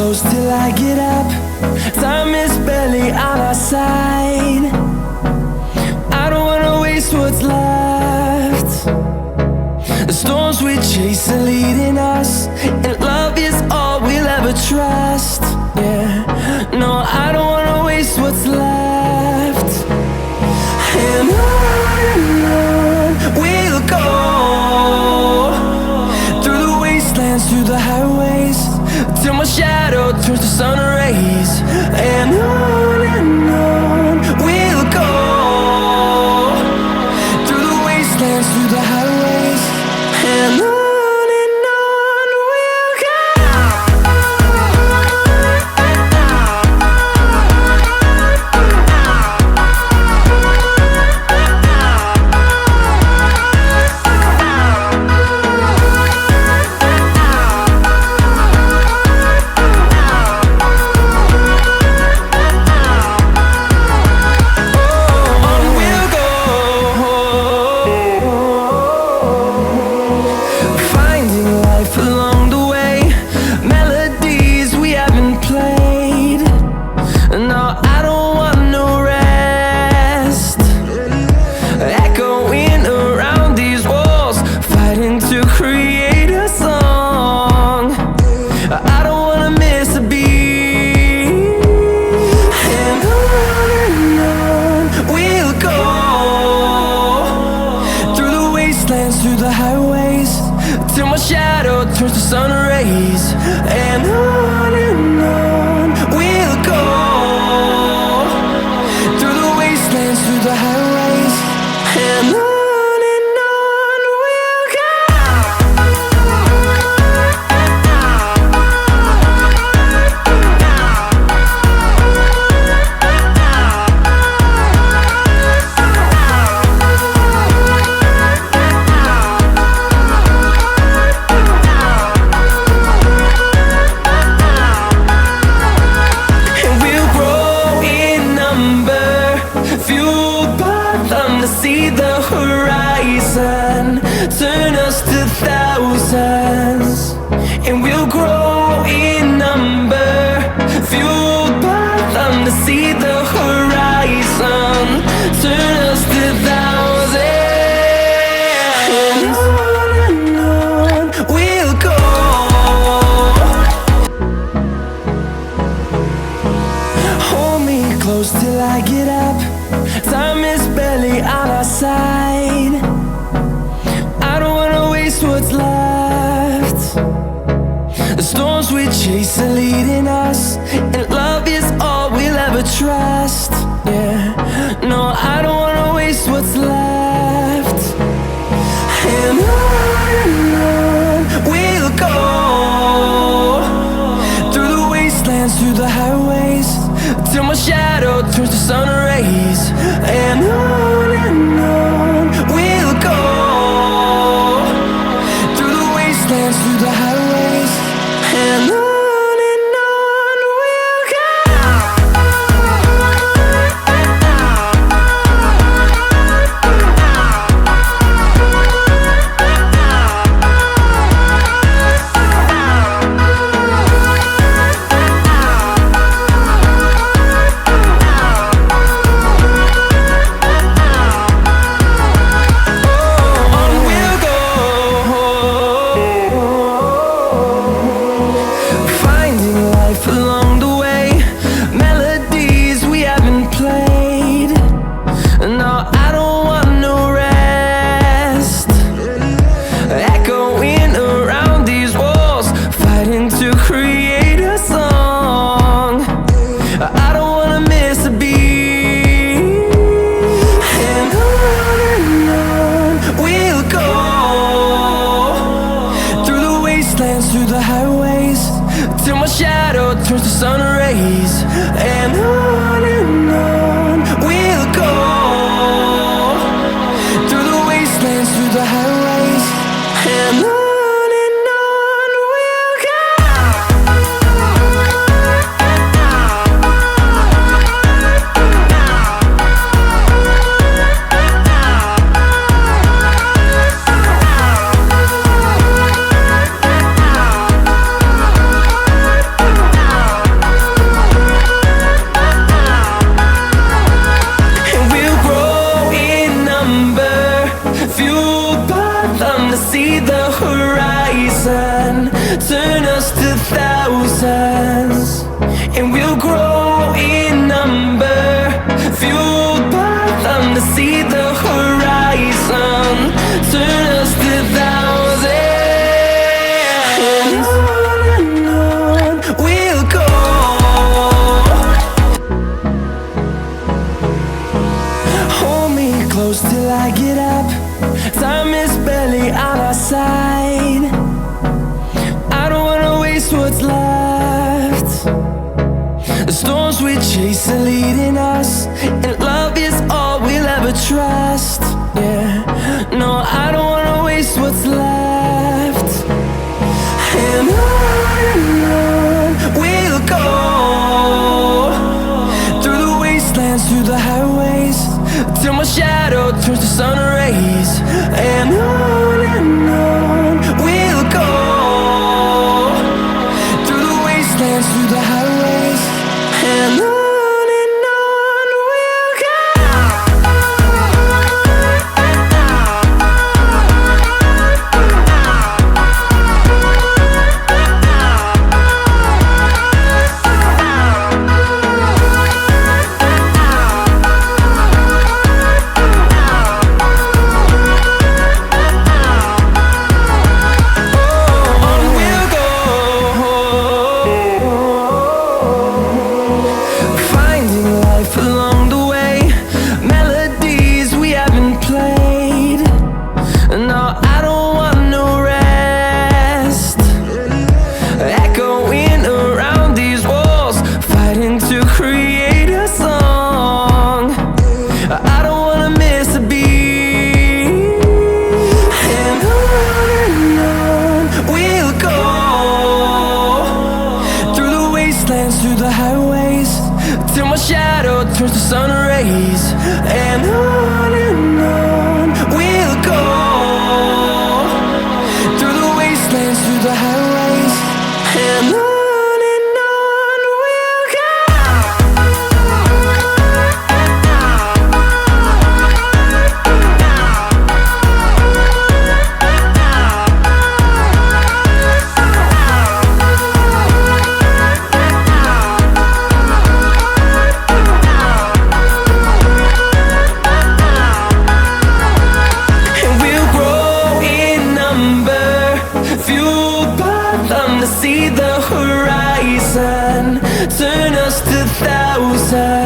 close till I get up. Time is barely on our side. I don't wanna waste what's left. The storms we chase are leading us, and love is all we'll ever trust. Yeah, no, I don't wanna waste what's left. And on we'll go, through the wastelands, through the highways, till my shadow turns to sun rays. And on we'll go, through the wastelands, through the highways, and on. Through the highways, till my shadow turns to sun rays. And on we'll go, through the wastelands, through the highways, and on. See the horizon turn us to thousands, and we'll grow in number, fueled by them. To see the horizon turn us to thousands, and on we'll go. Hold me close till I get up. Time is barely on our side. I don't wanna waste what's left. The storms we chase are leading us, and love is all we'll ever trust. Yeah, no, I don't wanna waste what's left. And on we'll go, through the wastelands, through the highways, till my shadow turns to sun rays. And on we'll go, through the wastelands, through the highways, and on. Through the highways, till my shadow turns to sun rays. And on we'll go, through the wastelands, through the highways, and on. and we'll grow in number, fueled by them to see the horizon, turn us to thousands. And on we'll go. Hold me close till I get up. Time is barely on our side. I don't wanna waste what's left. The storms we chase are leading us, and love is all we'll ever trust. Yeah, no, I don't wanna waste what's left. And on we'll go, through the wastelands, through the highways, till my shadow turns to sun rays. And on we'll go, through the wastelands, through the highways, and on we'll go. Through the highways, till my shadow turns to sun rays. And on we'll go, through the wastelands, through the highways, and on we'll go. See the horizon, turn us to thousands.